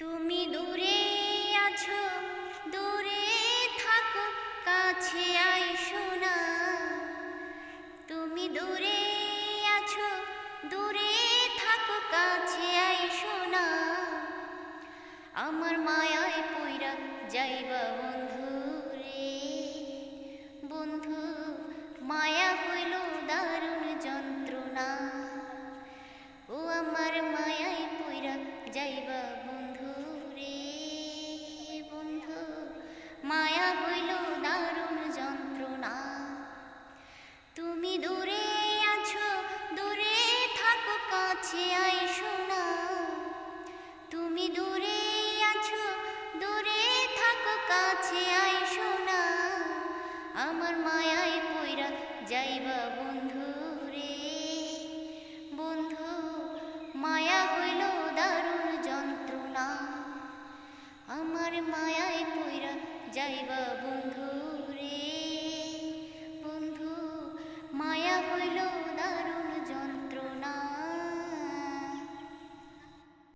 তুমি দূরে আছো, দূরে থাকো, কাছে আইসো না। তুমি দূরে আছো, দূরে থাকো, কাছে আইসো না। আমার মায়ায় পইরা যাইবা বন্ধু রে। বন্ধু, মায়া হইল দারুণ যন্ত্রণা। ও আমার মায়ায় পইরা যাইবা বন্ধু রে। বন্ধু, মায়া হইল দারুণ যন্ত্রণা। তুমি দূরে আছো, দূরে থাকো, কাছে আইসো না। তুমি দূরে আছো, দূরে থাকো, কাছে আইসো না। আমার মায়ায় পইরা যাইবা বন্ধু রে। বন্ধু, মায়া হইল দারুণ যন্ত্রণা। আমার মায়ায় পইরা যাইবা বন্ধু রে।